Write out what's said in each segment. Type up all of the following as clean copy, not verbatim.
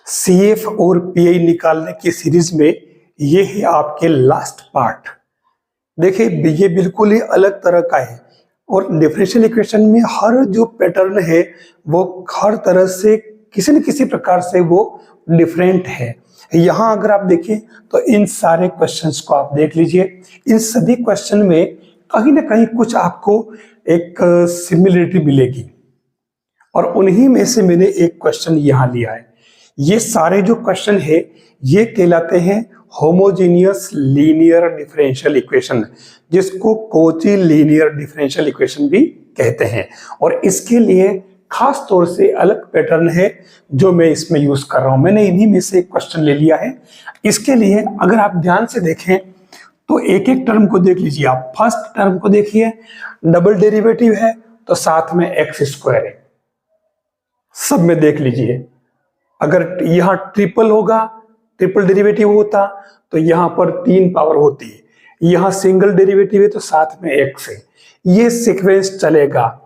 CF और pi निकालने की सीरीज में ये है आपके लास्ट पार्ट। देखिए ये बिल्कुल ही अलग तरह का है और डिफरेंशियल इक्वेशन में हर जो पैटर्न है वो हर तरह से किसी न किसी प्रकार से वो डिफरेंट है। यहाँ अगर आप देखें तो इन सारे क्वेश्चंस को आप देख लीजिए, इन सभी क्वेश्चन में कहीं ना कहीं कुछ आपको एक सिमिलरिटी मिलेगी और उन्हीं में से मैंने एक क्वेश्चन यहाँ लिया है। ये सारे जो क्वेश्चन है ये कहलाते हैं होमोजेनियस लीनियर डिफरेंशियल इक्वेशन, जिसको कोची लीनियर डिफरेंशियल इक्वेशन भी कहते हैं। और इसके लिए खास तौर से अलग पैटर्न है जो मैं इसमें यूज कर रहा हूं। मैंने इन्हीं में से एक क्वेश्चन ले लिया है। इसके लिए अगर आप ध्यान से देखें तो एक एक टर्म को देख लीजिए। आप फर्स्ट टर्म को देखिए, डबल डेरिवेटिव है तो साथ में एक्स स्क्वायर है, सब में देख लीजिए। अगर यहां ट्रिपल होगा, ट्रिपल डेरिवेटिव होता तो यहां पर 3 पावर होती है। यहां सिंगल डेरिवेटिव है तो साथ में एक्स है। ये सीक्वेंस चलेगा।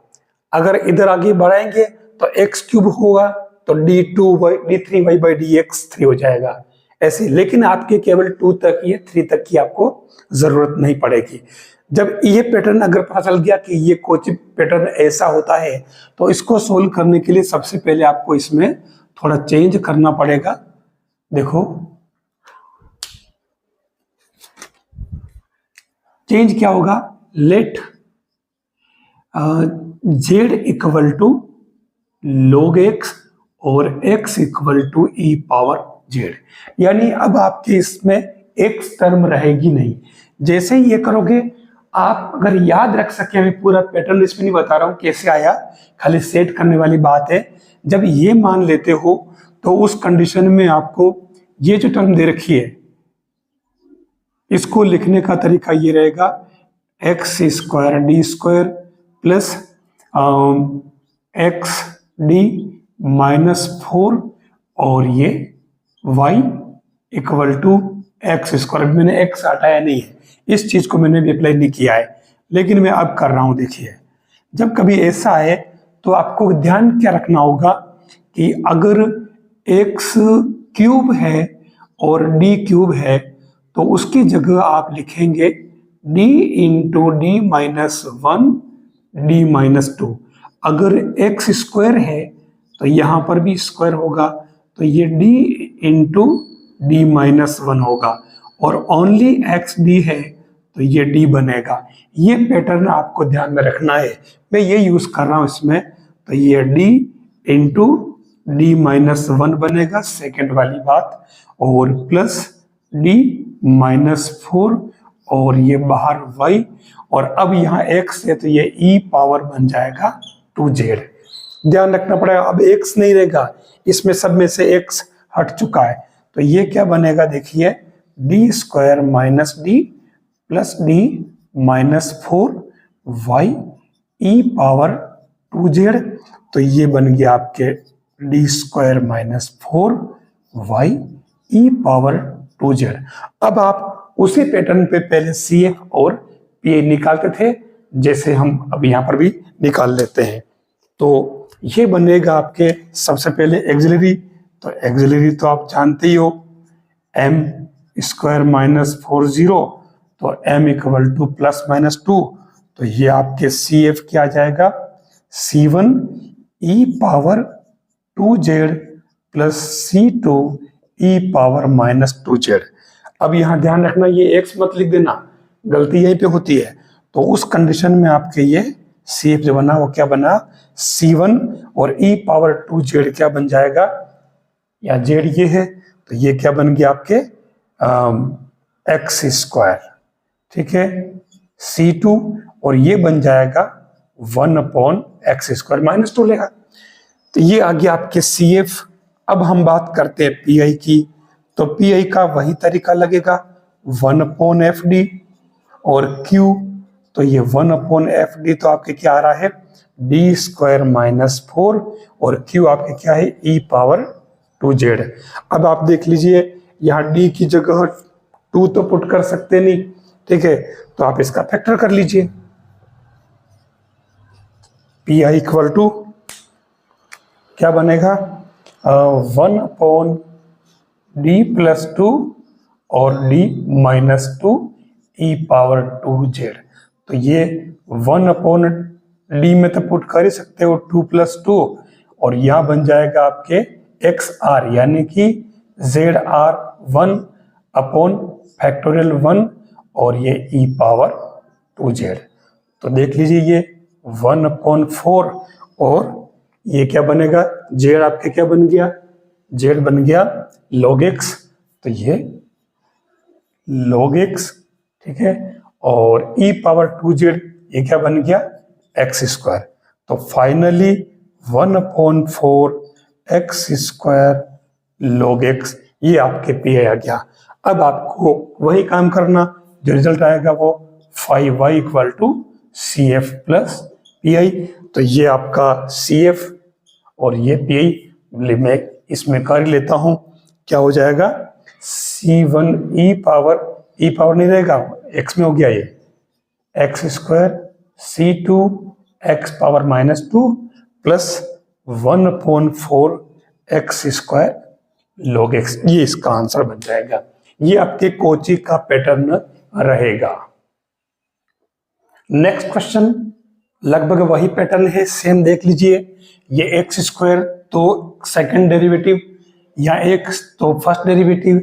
अगर इधर आगे बढ़ाएंगे तो एक्स क्यूब होगा तो d3y/dx 3 हो जाएगा ऐसे। लेकिन आपके केवल 2 तक ये 3 तक की आपको जरूरत नहीं पड़ेगी। जब ये पैटर्न अगर पता चल गया कि ये कोची पैटर्न ऐसा होता है तो इसको सोल्व करने के लिए सबसे पहले आपको इसमें थोड़ा चेंज करना पड़ेगा। देखो चेंज क्या होगा, let z equal to log x और x equal to e power z। यानी अब आपके इसमें x टर्म रहेगी नहीं। जैसे ही ये करोगे आप अगर याद रख सके, मैं पूरा पैटर्न इसमें नहीं बता रहा हूं कैसे आया, खाली सेट करने वाली बात है। जब ये मान लेते हो तो उस कंडीशन में आपको ये जो टर्म दे रखी है इसको लिखने का तरीका ये रहेगा, x square d square plus x d -4 और ये y equal to x square. मैंने x हटाया नहीं है, इस चीज को मैंने भी अप्लाई नहीं किया है, लेकिन मैं अब कर रहा हूं। देखिए जब कभी ऐसा है तो आपको ध्यान क्या रखना होगा कि अगर x क्यूब है और d क्यूब है तो उसकी जगह आप लिखेंगे d इंटू डी -1 d-2। अगर x स्क्वायर है तो यहां पर भी स्क्वायर होगा तो ये d इंटू डी -1 होगा और ओनली एक्स डी है तो ये d बनेगा। ये पैटर्न आपको ध्यान में रखना है, मैं ये यूज कर रहा हूं इसमें। तो ये d इंटू डी -1 बनेगा, सेकेंड वाली बात, और प्लस d -4 और ये बाहर y, और अब यहाँ x है तो ये e पावर बन जाएगा 2z। ध्यान रखना पड़ेगा, अब x नहीं रहेगा इसमें, सब में से x हट चुका है तो ये क्या बनेगा, देखिए d square minus D plus D -4 y e power 2z। तो ये बन गया आपके d square -4 y e power 2z। अब आप उसी पैटर्न पे पहले CF और PA निकालते थे, जैसे हम अब यहाँ पर भी निकाल लेते हैं। तो ये बनेगा आपके सबसे पहले एक्सिलरी। तो एक्सिलरी तो आप जानते ही हो, m स्क्वायर -40 तो m इक्वल टू +-2। तो ये आपके CF क्या आ जाएगा, C1 e power 2z plus C2 e power -2z। अब यहाँ ध्यान रखना, ये x मत लिख देना, गलती यहीं पे होती है। तो उस कंडीशन में आपके ये CF जो बना वो क्या बना, C1 और e पावर 2z क्या बन जाएगा, या z ये है तो ये क्या बन गया आपके एक्स स्क्वायर, ठीक है, C2 और ये बन जाएगा 1/x स्क्वायर -2 लेगा। तो ये आ गया आपके CF। अब हम बात करते हैं PI की। तो PI का वही तरीका लगेगा, 1/FD, और Q तो ये 1/FD तो आपके क्या आ रहा है, d स्क्वायर -4 और Q आपके क्या है, e पावर 2z। अब आप देख लीजिए यहाँ d की जगह 2 तो पुट कर सकते नहीं, ठीक है, तो आप इसका फैक्टर कर लीजिए। PI इक्वल टू क्या बनेगा, 1/FD डी प्लस टू और डी माइनस टू ई पावर 2z। तो ये 1 अपॉन डी में तो पुट कर ही सकते हो 2 प्लस 2, और यहां बन जाएगा आपके एक्स आर यानी कि जेड आर 1 अपॉन फैक्टोरियल 1 और ये ई पावर 2z। तो देख लीजिए ये 1 अपॉन 4 और ये क्या बनेगा, जेड आपके क्या बन गया, जेड बन गया log x, तो ये log x, ठीक है, और e पावर 2z ये क्या बन गया एक्स स्क्वायर। तो finally 1 upon 4 x square log x ये आपके पी आ गया। अब आपको वही काम करना, जो रिजल्ट आएगा वो 5y equal to C F plus P I. तो ये आपका सी एफ और ये पी आई मैं इसमें कर लेता हूं, क्या हो जाएगा C1 ई पावर नहीं रहेगा, x में हो गया ये x square C2 x power minus 2 plus 1 upon 4 x square log x, ये इसका आंसर बन जाएगा। ये आपके कोची का पैटर्न रहेगा। नेक्स्ट क्वेश्चन लगभग वही पैटर्न है, सेम देख लीजिए। ये एक्स स्क्वायर तो सेकंड डेरिवेटिव या एक्स तो फर्स्ट डेरिवेटिव,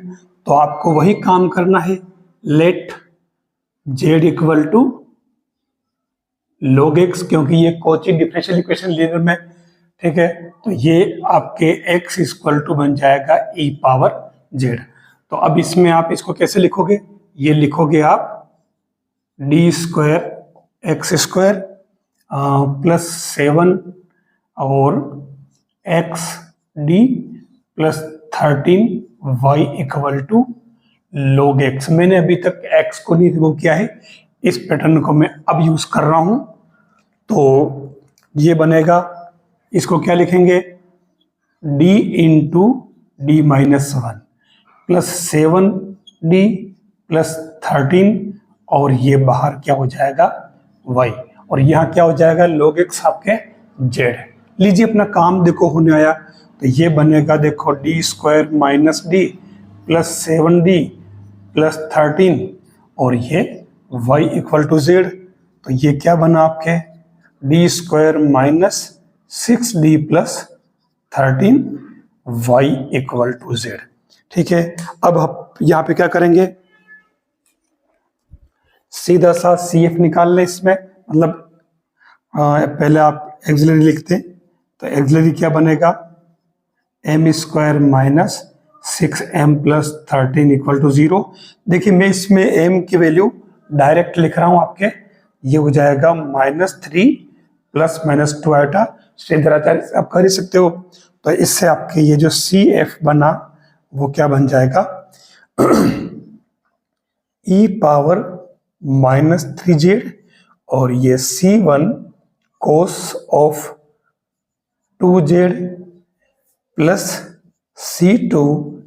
तो आपको वही काम करना है। Let z equal to log x, क्योंकि ये कोची डिफरेंशियल इक्वेशन लीनियर में, ठीक है, तो ये आपके x इक्वल टू बन जाएगा e पावर z। तो अब इसमें आप इसको कैसे लिखोगे, ये लिखोगे आप d square x square plus 7 और x d plus 13 y equal to log x। मैंने अभी तक x को नहीं रिमूव किया है, इस पैटर्न को मैं अब यूज कर रहा हूं। तो ये बनेगा, इसको क्या लिखेंगे, d into D minus 1 plus 7d plus 13 और ये बाहर क्या हो जाएगा y, और यहाँ क्या हो जाएगा log x आपके z। लीजिए अपना काम देखो होने आया, तो ये बनेगा देखो D square minus D plus 7d plus 13 और ये y इक्वल टू z। तो ये क्या बना आपके d square minus 6d plus 13 y equal to z। ठीक है, अब हम यहाँ पे क्या करेंगे, सीधा सा सी एफ निकाल लें इसमें, मतलब पहले आप एक्सिलरी लिखते, तो एक्सिलरी क्या बनेगा m square minus 6m plus 13 equal to 0। देखिए मैं इसमें m की वैल्यू डायरेक्ट लिख रहा हूं आपके, ये हो जाएगा -3 प्लस -2 आइटा, श्रीधराचार्य आप कर ही सकते हो। तो इससे आपके ये जो सी एफ बना वो क्या बन जाएगा e पावर -3z और ये C1 cos of 2z plus C2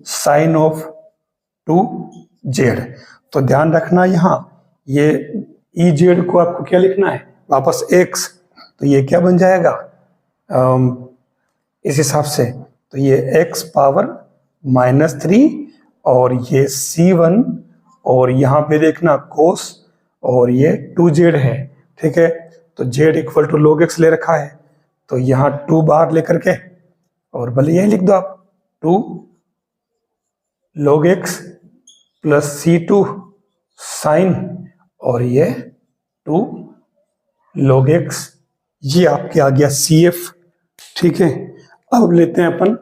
sine of 2z। तो ध्यान रखना यहाँ ये EZ को आपको क्या लिखना है वापस x, तो ये क्या बन जाएगा इस हिसाब से, तो ये x पावर -3 और ये C1 और यहाँ पे देखना cos और ये 2z है, ठीक है, तो z equal to log x ले रखा है, तो यहाँ 2 बाहर लेकर के और भले यही लिख दो आप 2 log x plus C2 sign और ये 2 log x, ये आपके आ गया CF। ठीक है, अब लेते हैं अपन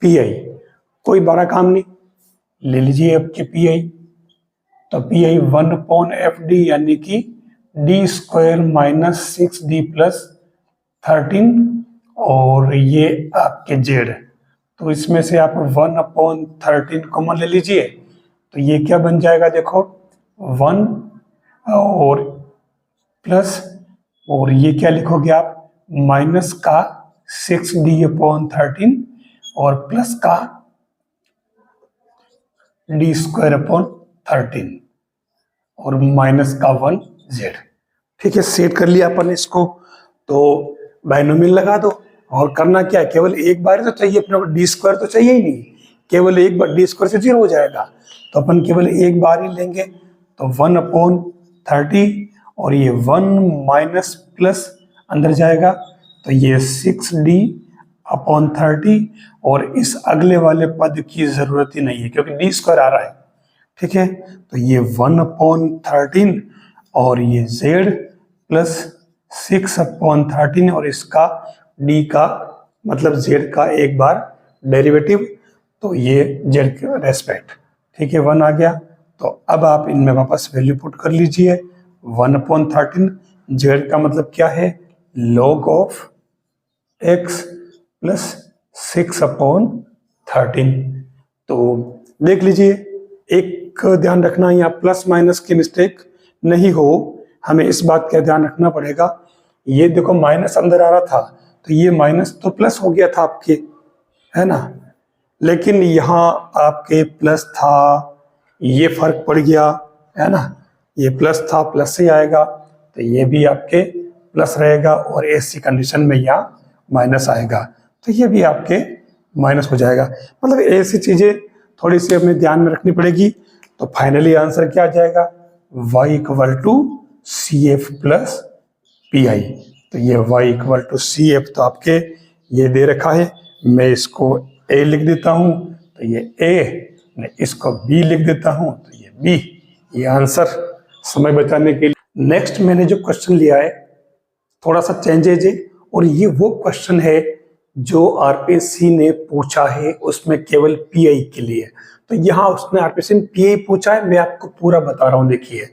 PI, कोई बड़ा काम नहीं, ले लीजिए आपके PI। तो PI 1/FD यानी कि D square minus 6d plus 13 और ये आपके z, तो इसमें से आप 1/13 कॉमन ले लीजिए, तो ये क्या बन जाएगा देखो 1 और प्लस और ये क्या लिखोगे आप माइनस का 6d/13 और प्लस का डी स्क्वायर अपॉन 13 और माइनस का 1z। ठीक है, सेट कर लिया अपन इसको, तो बाइनोमियल लगा दो और करना क्या है, केवल एक बार तो चाहिए अपने को, डी स्क्वायर तो चाहिए ही नहीं, केवल एक बार डी स्क्वायर से 0 हो जाएगा, तो अपन केवल एक बार ही लेंगे, तो 1/30 और ये 1 माइनस प्लस अंदर जाएगा, तो ये 6D/30 और इस अगले वाले पद की जरूरत ही नहीं है क्योंकि डी स्क्वायर आ रहा है। ठीक है, तो ये 1/13 और ये z प्लस 6/13 और इसका d का मतलब z का एक बार डेरिवेटिव, तो ये z के रेस्पेक्ट। ठीक है, 1 आ गया, तो अब आप इनमें वापस वैल्यू पुट कर लीजिए। 1/13 z का मतलब क्या है, log ऑफ x प्लस 6/13। तो देख लीजिए, एक ध्यान रखना, यहाँ प्लस माइनस की मिस्टेक नहीं हो, हमें इस बात का ध्यान रखना पड़ेगा। ये देखो माइनस अंदर आ रहा था, तो ये माइनस तो प्लस हो गया था आपके, है ना, लेकिन यहाँ आपके प्लस था, ये फर्क पड़ गया, है ना, ये प्लस था, प्लस से आएगा, तो ये भी आपके प्लस रहेगा और ऐसी कंडीशन में यहाँ माइनस आएगा, तो ये भी आपके माइनस हो जाएगा। मतलब ऐसी चीजें थोड़ी सी हमें ध्यान में रखनी पड़ेगी। तो फाइनली आंसर क्या आ जाएगा, y = CF प्लस PI। तो ये y = CF तो आपके ये दे रखा है, मैं इसको A लिख देता हूँ, तो ये A, मैं इसको B लिख देता हूँ, तो ये B, ये आंसर समय बचाने के लिए। नेक्स्ट मैंने जो क्वेश्चन लिया है थोड़ा सा चेंजेज है, और ये वो क्वेश्चन है जो RPSC ने पूछा है, उसमें केवल PI के लिए। तो यहाँ उसने RPSC ने PI पूछा है, मैं आपको पूरा बता रहा हूँ। देखिए,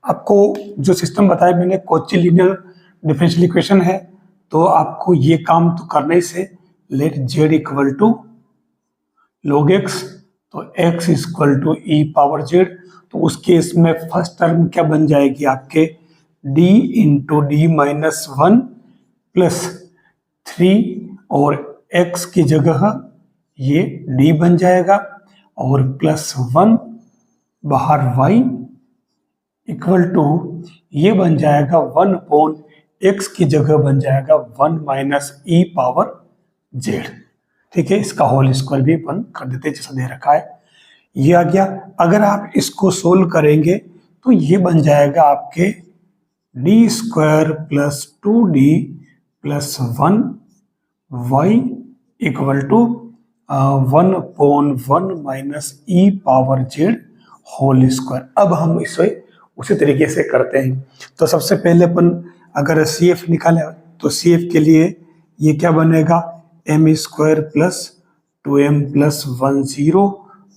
आपको जो सिस्टम बताया मैंने, कॉची लीनियर डिफरेंशियल इक्वेशन है, तो आपको ये काम तो करना ही से। लेट z = log x, तो x = e⁻z, तो उसके इसमें फर्स्ट टर्म क्या बन जाएगी आपके, d × d-1 प्लस 3 और x की जगह ये d बन जाएगा और प्लस 1 बाहर y = ये बन जाएगा 1/x की जगह बन जाएगा 1 - e⁻z। ठीक है, इसका होल स्क्वायर भी अपन कर देते जैसा दे रखा है, ये आ गया। अगर आप इसको सोल्व करेंगे तो ये बन जाएगा आपके d² + 2d + 1 y = 1/1 - e⁻z whole square. अब हम इसे उसी तरीके से करते हैं। तो सबसे पहले अपन अगर CF निकाले तो CF के लिए ये क्या बनेगा, m² + 2m + 1 0।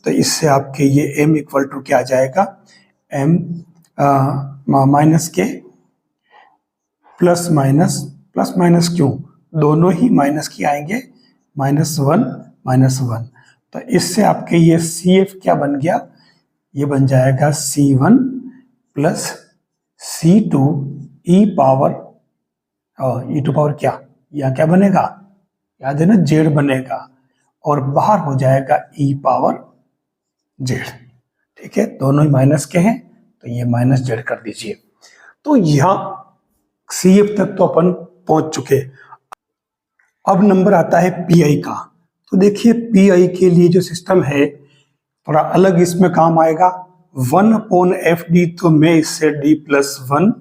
तो इससे आपके ये m = क्या आ जाएगा, m माइनस के प्लस माइनस क्यों, दोनों ही माइनस की आएंगे, -1 तो इससे आपके ये CF क्या बन गया, ये बन जाएगा C1 + C2 e⁻, क्या, यहाँ क्या बनेगा, याद है ना, z बनेगा और बाहर हो जाएगा e⁻z। ठीक है, दोनों ही माइनस के हैं, तो ये -z कर दीजिए। तो यहाँ CF तक तो अपन पहुंच चुके। अब नंबर आता है PI का। तो देखिए PI के लिए जो सिस्टम है थोड़ा अलग इसमें काम आएगा। 1/FD, तो मैं इससे d + 1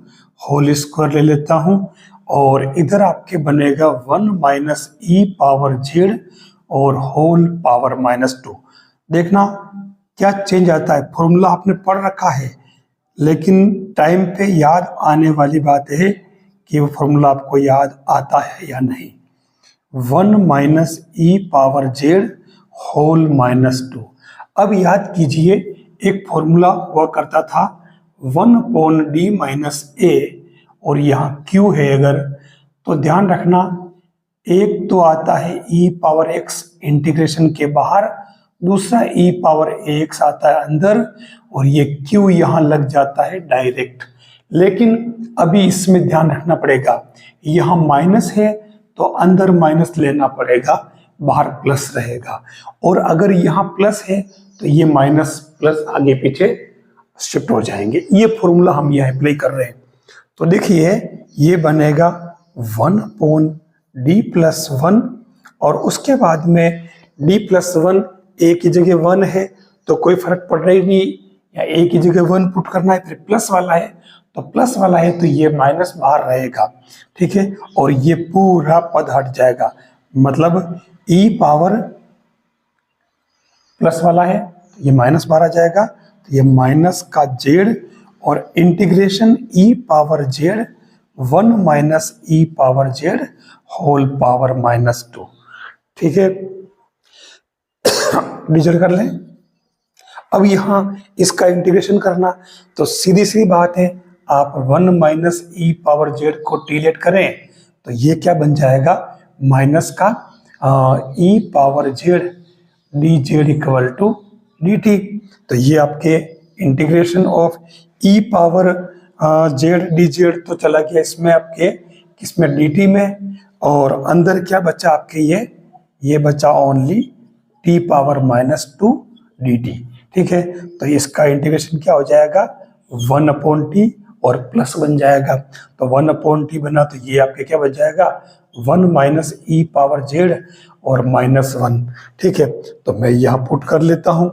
होल स्क्वायर ले लेता हूं और इधर आपके बनेगा 1 - e⁻z और होल पावर -2। देखना क्या चेंज आता है, फॉर्मूला आपने पढ़ रखा है, लेकिन टाइम पे याद आने वाली बात है कि वो फॉर्मूला आपको याद आता है या नहीं। 1 - e⁻z होल -2। अब याद कीजिए, एक फॉर्मूला हुआ करता था 1/d - a, और यहाँ q है अगर, तो ध्यान रखना एक तो आता है e⁻x इंटीग्रेशन के बाहर, दूसरा e⁻ax आता है अंदर, और ये q यहाँ लग जाता है डायरेक्ट। लेकिन अभी इसमें ध्यान रखना पड़ेगा, यहाँ माइनस है तो अंदर माइनस लेना पड़ेगा, बाहर प्लस रहेगा, और अगर यहाँ प्लस है तो ये माइनस प्लस आगे पीछे शिफ्ट हो जाएंगे। ये फॉर्मूला हम यहाँ अप्लाई कर रहे हैं। तो देखिए ये बनेगा 1/d + 1 और उसके बाद में d + 1 ए की जगह 1 है तो कोई फर्क पड़ रहा ही नहीं, या ए की जगह 1 पुट करना है, फिर प्लस वाला है तो प्लस वाला है तो ये माइनस बाहर रहेगा, ठीक है, और ये पूरा पद हट जाएगा, मतलब ई पावर प्लस वाला है तो ये माइनस बाहर आ जाएगा, तो ये माइनस का जेड और integration E power Z 1 minus ई पावर जेड होल पावर -2, ठीक है। डिजिट कर लें। अब यहां इसका इंटीग्रेशन करना तो सीधी सी बात है, आप 1 माइनस ई पावर जेड को डिलीट करें तो ये क्या बन जाएगा, माइनस का e power z d z equal to d t. तो ये आपके integration of e power z d z तो चला गया इसमें आपके किसमें, डी टी में, और अंदर क्या बचा आपके, ये बचा only T power -2 D T, ठीक है। तो इसका इंटीग्रेशन क्या हो जाएगा, 1/t और प्लस बन जाएगा, तो 1/t बना तो ये आपके क्या बन जाएगा, 1 माइनस ई पावर जेड और -1, ठीक है। तो मैं यहाँ पुट कर लेता हूँ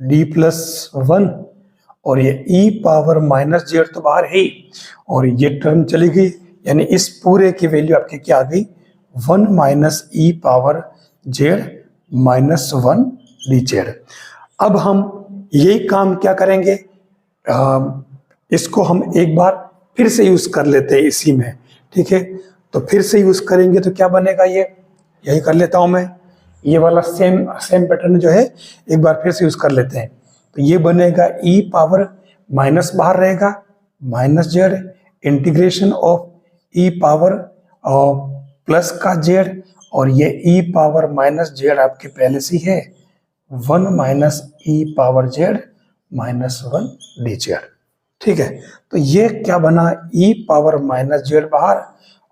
d+1 और ये ई पावर -जेड तो बाहर है ही, और ये टर्म चली गई, यानी इस पूरे की वैल्यू आपके क्या आ गई, 1 माइनस ई पावर जेड -1 डी जेड। अब हम यही काम क्या करेंगे, इसको हम एक बार फिर से यूज कर लेते हैं इसी में, ठीक है। तो फिर से यूज करेंगे तो क्या बनेगा, ये यही कर लेता हूं मैं, ये वाला सेम पैटर्न जो है एक बार फिर से यूज कर लेते हैं। तो ये बनेगा ई पावर माइनस बाहर रहेगा -Z integration of e power plus का जेड, और ये ई पावर -जेड आपके पहले से है 1 माइनस ई पावर जेड -1 डी जेड, ठीक है। तो ये क्या बना, ई पावर -जेड बाहर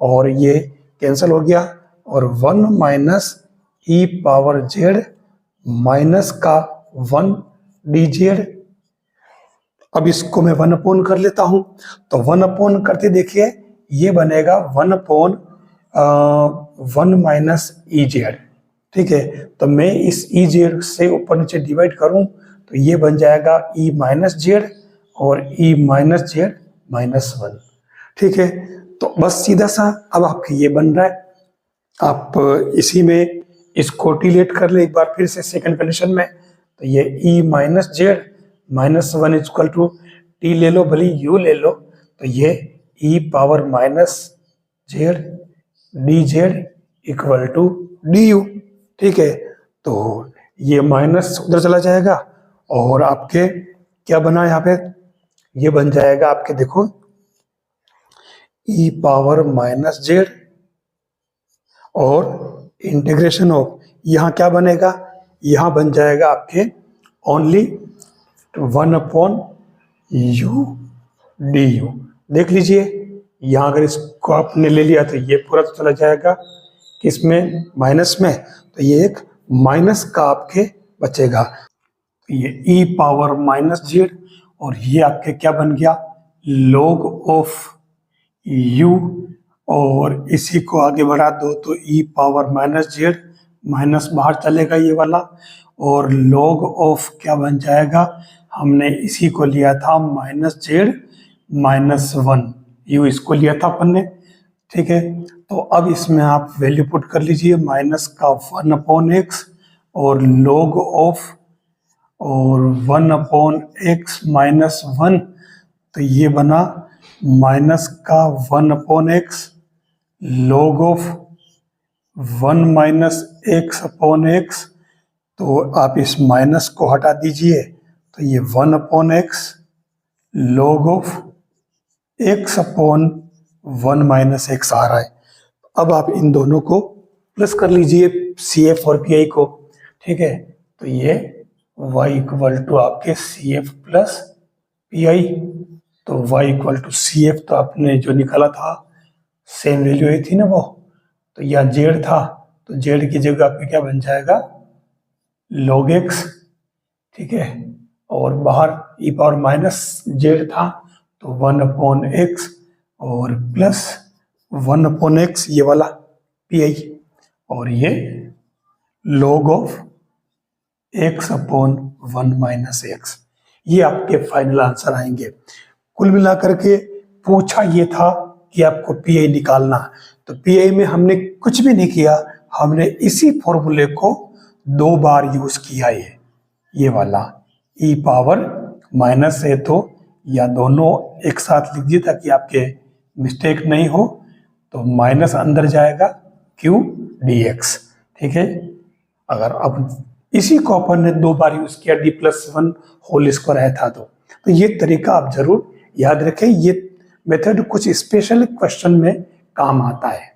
और ये कैंसिल हो गया, और 1 माइनस ई पावर जेड माइनस का 1 डी जेड। अब इसको मैं 1 कर लेता हूं, तो 1 करते देखिए ये बनेगा 1 माइनस ई जेड, ठीक है। तो मैं इस ई जेड से ऊपर नीचे डिवाइड करूं तो ये बन जाएगा ई माइनस जेड और ई माइनस जेड -1, ठीक है। तो बस सीधा सा अब आपके ये बन रहा है, आप इसी में इसको डिलीट कर ले एक बार फिर से सेकंड कंडीशन में, तो ये e minus z -1 equal to t ले लो भले यू ले लो, तो ये e power -z d z equal to d u, ठीक है। तो ये माइनस उधर चला जाएगा और आपके क्या बना यहाँ पे, ये बन जाएगा आपके देखो ई पावर -जेड और इंटीग्रेशन ऑफ, यहाँ क्या बनेगा, यहाँ बन जाएगा आपके ओनली 1/u डी यू। देख लीजिए यहाँ अगर इसको आपने ले लिया तो ये पूरा तो चला जाएगा किसमें, माइनस में, तो ये एक माइनस का आपके बचेगा, तो ये ई पावर -जेड और ये आपके क्या बन गया, log ऑफ u, और इसी को आगे बढ़ा दो तो ई पावर -जेड माइनस बाहर चलेगा ये वाला, और log ऑफ क्या बन जाएगा, हमने इसी को लिया था -जेड -1 u, इसको लिया था अपन ने, ठीक है। तो अब इसमें आप वैल्यू पुट कर लीजिए, माइनस का 1/x और log ऑफ और 1/x -1, तो ये बना माइनस का 1/x log of 1 minus x/x, तो आप इस माइनस को हटा दीजिए तो ये 1/x log of x/1 minus x आ रहा है। अब आप इन दोनों को प्लस कर लीजिए CF और PI को, ठीक है। तो ये y इक्वल टू आपके CF प्लस PI, तो y इक्वल टू CF तो आपने जो निकाला था सेम वैल्यू ही थी ना वो, तो यह z था तो z की जगह आपके क्या बन जाएगा log x, ठीक है, और बाहर e पावर -z था तो 1/x और प्लस 1/x ये वाला PI, और ये log of x upon 1 minus x. ये आपके फाइनल आंसर आएंगे। कुल मिलाकर के पूछा ये था कि आपको पीआई निकालना, तो पीआई में हमने कुछ भी नहीं किया, हमने इसी फॉर्मूले को 2 बार यूज किया है। ये वाला ई पावर माइनस है, तो या दोनों एक साथ लिख दिए ताकि आपके मिस्टेक नहीं हो। तो माइनस अंदर जाएगा क्यू डी एक्स, ठीक है। अगर अब इसी को अपन ने 2 बार यूज किया, d+1 होल स्क्वायर आया था, तो ये तरीका आप जरूर याद रखें। ये मेथड कुछ स्पेशल क्वेश्चन में काम आता है।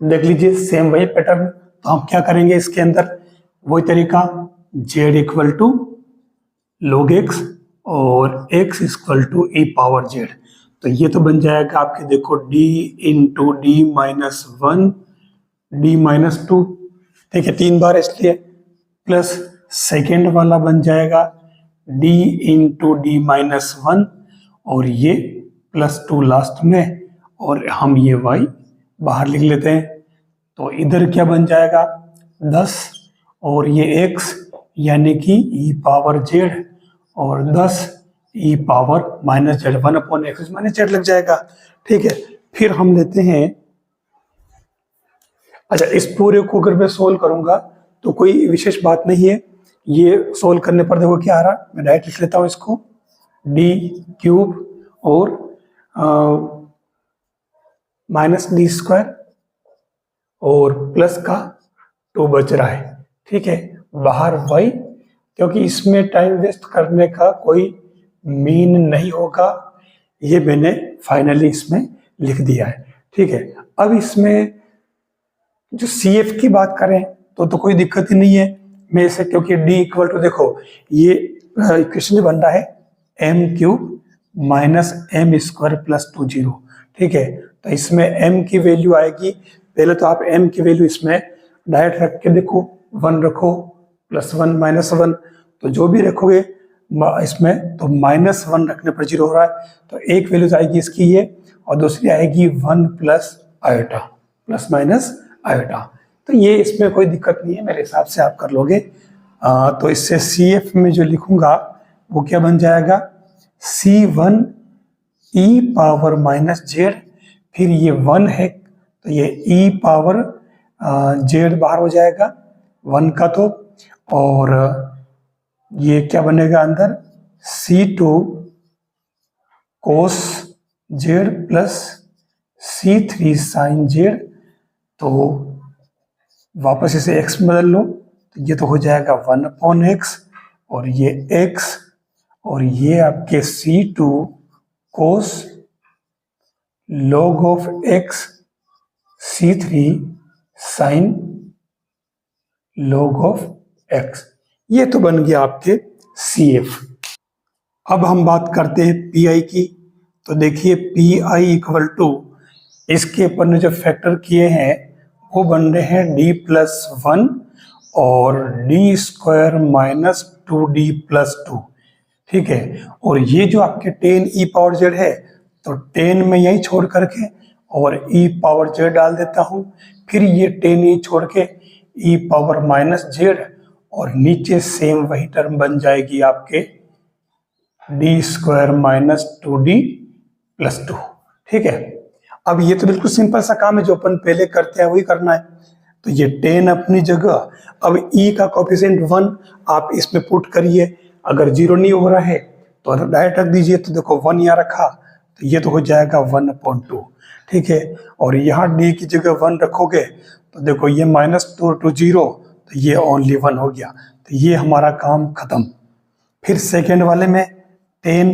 देख लीजिए सेम वही पैटर्न। तो हम क्या करेंगे इसके अंदर, वही तरीका, z equal to log x और x equal to e power z। तो ये तो बन जाएगा आपके, देखो d इंटू d-1 d-2, ठीक है, 3 बार इसलिए, प्लस सेकेंड वाला बन जाएगा d इंटू d-1 और ये +2 लास्ट में, और हम ये y बाहर लिख लेते हैं। तो इधर क्या बन जाएगा 10 और ये x यानी कि e पावर z और 10 e power minus z, 1 upon x minus z लग जाएगा, ठीक है। फिर हम लेते हैं, अच्छा इस पूरे को अगर मैं सोल्व करूंगा तो कोई विशेष बात नहीं है। ये सोल्व करने पर देखो क्या आ रहा, मैं डायरेक्ट लिख लेता हूं इसको, d³ और -d² और प्लस का 2 बच रहा है, ठीक है। बाहर y, क्योंकि इसमें टाइम वेस्ट करने का कोई मीन नहीं होगा, ये मैंने फाइनली इसमें लिख दिया है, ठीक है। अब इसमें जो CF की बात करें तो कोई दिक्कत ही नहीं है। मैं इसे, क्योंकि d इक्वल टू, देखो ये इक्वेशन बन रहा है m³ माइनस m² प्लस 2 0, ठीक है। तो इसमें m की वैल्यू आएगी, पहले तो आप m की वैल्यू इसमें डायरेक्ट रख के देखो, 1 रखो, +1 -1, तो जो भी रखोगे इसमें तो -1 रखने पर 0 हो रहा है। तो एक वैल्यू आएगी इसकी ये, और दूसरी आएगी 1 plus iota, plus minus iota. तो ये इसमें कोई दिक्कत नहीं है, मेरे हिसाब से आप कर लोगे। तो इससे CF में जो लिखूंगा वो क्या बन जाएगा, C1 e पावर -z, फिर ये 1 है तो ये e पावर z बाहर हो जाएगा 1 का, तो और ये क्या बनेगा अंदर, C2 cos z plus C3 sin z। तो वापस इसे x में बदल लो, तो ये तो हो जाएगा 1 अपॉन x, और ये x, और ये आपके C2 cos log of x C3 sin log of x। ये तो बन गया आपके CF। अब हम बात करते हैं PI की। तो देखिए PI इक्वल टू, इसके अपन ने जो फैक्टर किए हैं वो बन रहे हैं d+1 और d² माइनस 2d+2, ठीक है। और ये जो आपके 10 e पावर z है, तो 10 में यही छोड़ करके और e पावर z डाल देता हूं, फिर ये 10e छोड़ के e पावर -z, और नीचे सेम वही टर्म बन जाएगी आपके d² माइनस 2d+2, ठीक है। अब ये तो बिल्कुल सिंपल सा काम है, जो अपन पहले करते हैं वही करना है। तो ये 10 अपनी जगह, अब e का कोएफिशिएंट 1 आप इसमें पुट करिए, अगर 0 नहीं हो रहा है तो डायरेक्ट रख दीजिए। तो देखो 1 यहाँ रखा, तो ये तो हो जाएगा 1/2, ठीक है। और यहाँ d की जगह 1 रखोगे तो देखो ये -2 to 0, तो ये ओनली 1 हो गया, तो ये हमारा काम खत्म। फिर सेकेंड वाले में 10,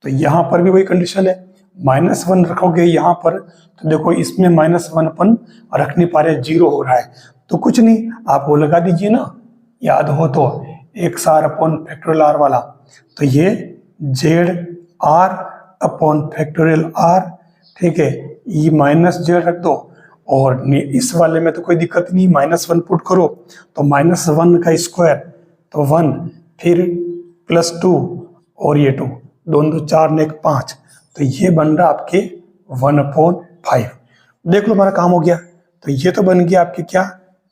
तो यहाँ पर भी वही कंडीशन है, -1 रखोगे यहाँ पर, तो देखो इसमें -1 अपन रख नहीं पा रहे, 0 हो रहा है। तो कुछ नहीं, आप वो लगा दीजिए ना, याद हो तो, XR अपॉन फैक्टोरियल R वाला, तो ये ZR अपॉन फैक्टोरियल R, ठीक है। ये -z रख दो, और इस वाले में तो कोई दिक्कत नहीं, -1 पुट करो, तो -1 का स्क्वायर तो 1, फिर +2 और ये 2, 2 2 4 ने 5, तो ये बन रहा आपके 1/5। देख लो हमारा काम हो गया। तो ये तो बन गया आपके क्या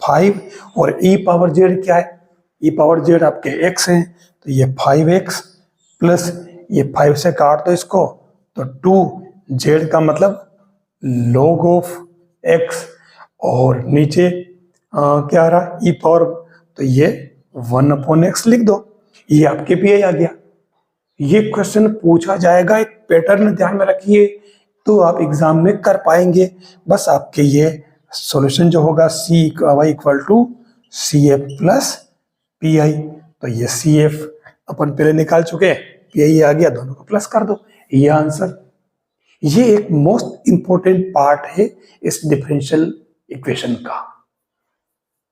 5, और e पावर z क्या है, ई पावर जेड आपके x हैं, तो ये 5x प्लस ये 5 से काट दो इसको, तो 2z का मतलब log ऑफ x, और नीचे क्या आ रहा ई पावर, तो ये 1/x लिख दो। ये आपके पीआई आ गया। ये क्वेश्चन पूछा जाएगा, एक पैटर्न ध्यान में रखिए तो आप एग्जाम में कर पाएंगे। बस आपके ये सॉल्यूशन जो होगा C y equal to C F plus P I, तो ये सी एफ अपन पहले निकाल चुके हैं, पी आई आ गया, दोनों को प्लस कर दो, ये आंसर। ये एक मोस्ट इंपॉर्टेंट पार्ट है इस डिफरेंशियल इक्वेशन का।